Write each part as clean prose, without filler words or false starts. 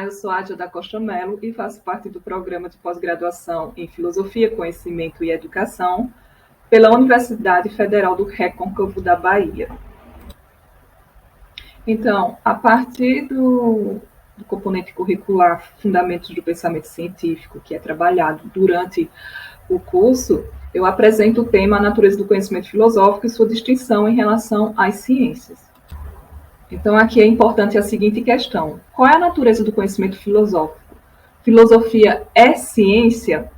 Olá, eu sou Ádia da Costa Mello e faço parte do programa de pós-graduação em Filosofia, Conhecimento e Educação pela Universidade Federal do Recôncavo da Bahia. Então, a partir do componente curricular Fundamentos do Pensamento Científico, que é trabalhado durante o curso, eu apresento o tema A Natureza do Conhecimento Filosófico e sua distinção em relação às ciências. Então, aqui é importante a seguinte questão: qual é a natureza do conhecimento filosófico? Filosofia é ciência?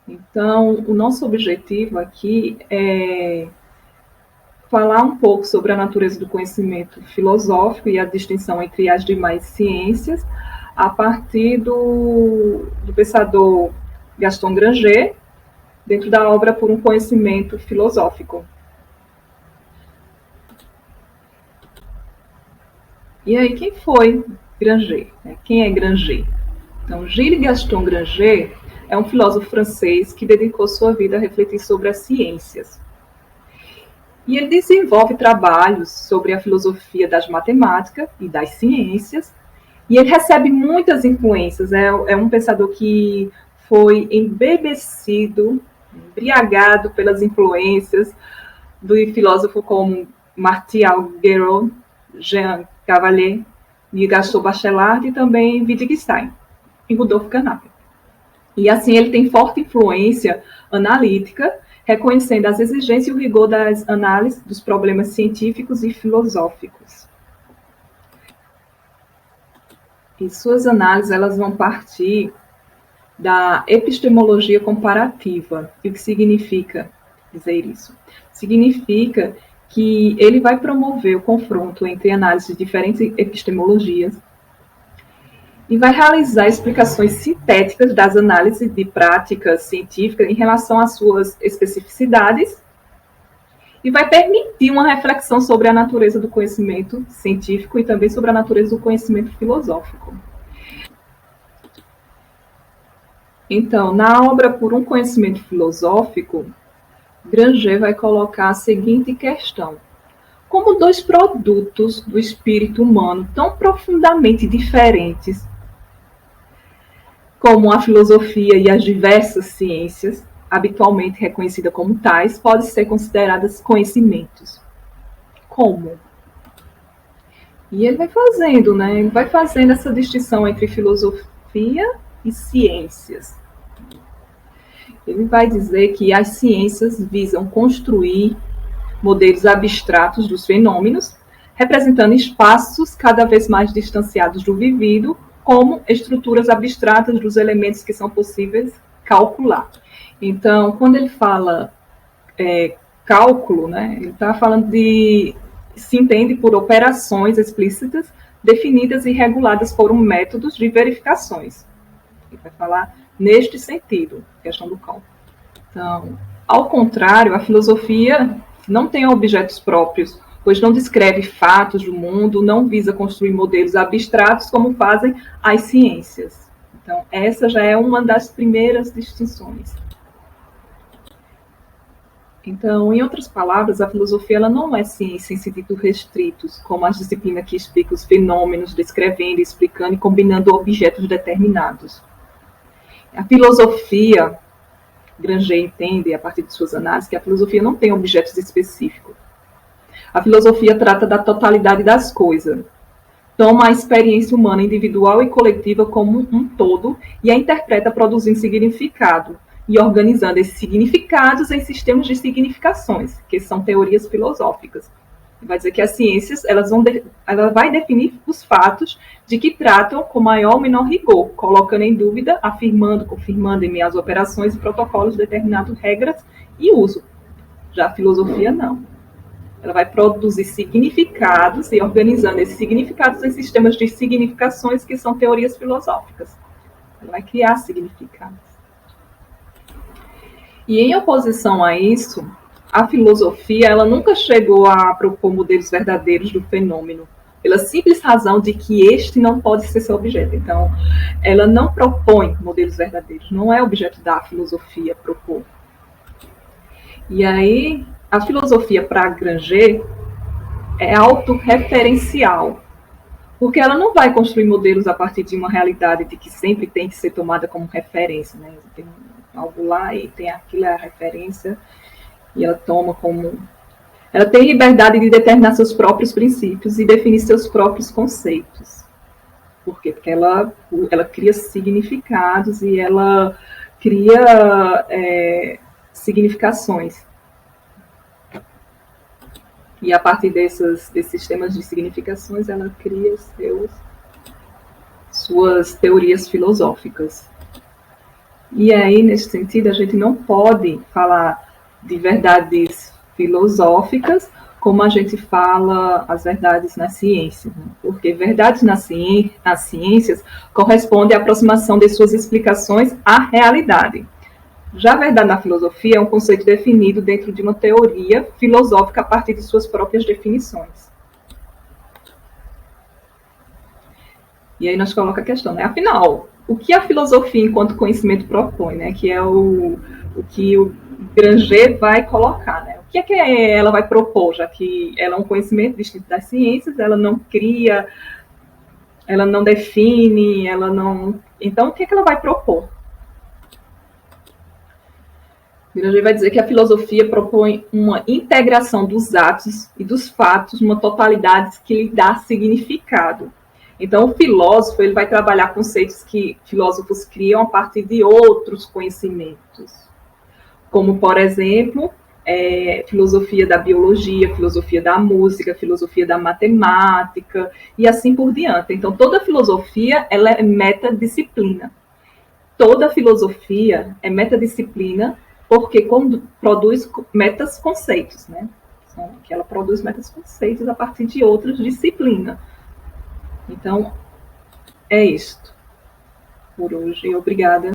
Então, o nosso objetivo aqui é falar um pouco sobre a natureza do conhecimento filosófico e a distinção entre as demais ciências, a partir do pensador Gaston Granger, dentro da obra Por um Conhecimento Filosófico. E aí, quem foi Granger? Quem é Granger? Então, Gilles Gaston Granger é um filósofo francês que dedicou sua vida a refletir sobre as ciências. E ele desenvolve trabalhos sobre a filosofia das matemáticas e das ciências, e ele recebe muitas influências. É um pensador que foi embebecido, embriagado pelas influências do filósofo como Martial Guerreau, Jean Cavalier, Gaston Bachelard e também Wittgenstein e Rudolf Carnap. E assim ele tem forte influência analítica, reconhecendo as exigências e o rigor das análises dos problemas científicos e filosóficos. E suas análises elas vão partir da epistemologia comparativa. E o que significa dizer isso? Significa que ele vai promover o confronto entre análises de diferentes epistemologias e vai realizar explicações sintéticas das análises de práticas científicas em relação às suas especificidades e vai permitir uma reflexão sobre a natureza do conhecimento científico e também sobre a natureza do conhecimento filosófico. Então, na obra Por um Conhecimento Filosófico, Granger vai colocar a seguinte questão: como dois produtos do espírito humano tão profundamente diferentes, como a filosofia e as diversas ciências, habitualmente reconhecidas como tais, podem ser consideradas conhecimentos? Como? E ele vai fazendo, Ele vai fazendo essa distinção entre filosofia e ciências. Ele vai dizer que as ciências visam construir modelos abstratos dos fenômenos, representando espaços cada vez mais distanciados do vivido, como estruturas abstratas dos elementos que são possíveis calcular. Então, quando ele fala cálculo, ele está falando se entende por operações explícitas, definidas e reguladas por métodos de verificações. Ele vai falar neste sentido, questão do cálculo. Então, ao contrário, a filosofia não tem objetos próprios, pois não descreve fatos do mundo, não visa construir modelos abstratos como fazem as ciências. Então, essa já é uma das primeiras distinções. Então, em outras palavras, a filosofia ela não é ciência em sentido restritos, como as disciplinas que explicam os fenômenos, descrevendo, explicando e combinando objetos determinados. A filosofia, Granger entende, a partir de suas análises, que a filosofia não tem objetos específicos. A filosofia trata da totalidade das coisas. Toma a experiência humana individual e coletiva como um todo e a interpreta produzindo significado e organizando esses significados em sistemas de significações, que são teorias filosóficas. Vai dizer que as ciências ela vai definir os fatos de que tratam com maior ou menor rigor, colocando em dúvida, afirmando, confirmando em meias operações e protocolos determinadas regras e uso. Já a filosofia não. Ela vai produzir significados e organizando esses significados em sistemas de significações que são teorias filosóficas. Ela vai criar significados. E em oposição a isso, a filosofia ela nunca chegou a propor modelos verdadeiros do fenômeno, pela simples razão de que este não pode ser seu objeto. Então, ela não propõe modelos verdadeiros, não é objeto da filosofia propor. E aí, a filosofia para Granger é autorreferencial, porque ela não vai construir modelos a partir de uma realidade de que sempre tem que ser tomada como referência, né? Tem algo lá e tem aquilo, é a referência, e ela toma como... Ela tem liberdade de determinar seus próprios princípios e definir seus próprios conceitos. Por quê? Porque ela cria significados e ela cria significações. E a partir desses sistemas de significações, ela cria suas teorias filosóficas. E aí, nesse sentido, a gente não pode falar de verdades filosóficas como a gente fala as verdades nas ciências, né? Porque verdades nas ciências corresponde à aproximação de suas explicações à realidade. Já a verdade na filosofia é um conceito definido dentro de uma teoria filosófica a partir de suas próprias definições. E aí nós colocamos a questão, né? Afinal, o que a filosofia enquanto conhecimento propõe, né? Que é o que o Granger vai colocar, né? O que ela vai propor, já que ela é um conhecimento distinto das ciências, ela não cria, ela não define, ela não... Então, o que ela vai propor? Granger vai dizer que a filosofia propõe uma integração dos atos e dos fatos numa totalidade que lhe dá significado. Então, o filósofo ele vai trabalhar conceitos que filósofos criam a partir de outros conhecimentos, como, por exemplo, filosofia da biologia, filosofia da música, filosofia da matemática e assim por diante. Então, toda filosofia ela é metadisciplina. Toda filosofia é metadisciplina porque produz metaconceitos, né? Que ela produz metaconceitos a partir de outras disciplinas. Então, é isto por hoje. Obrigada.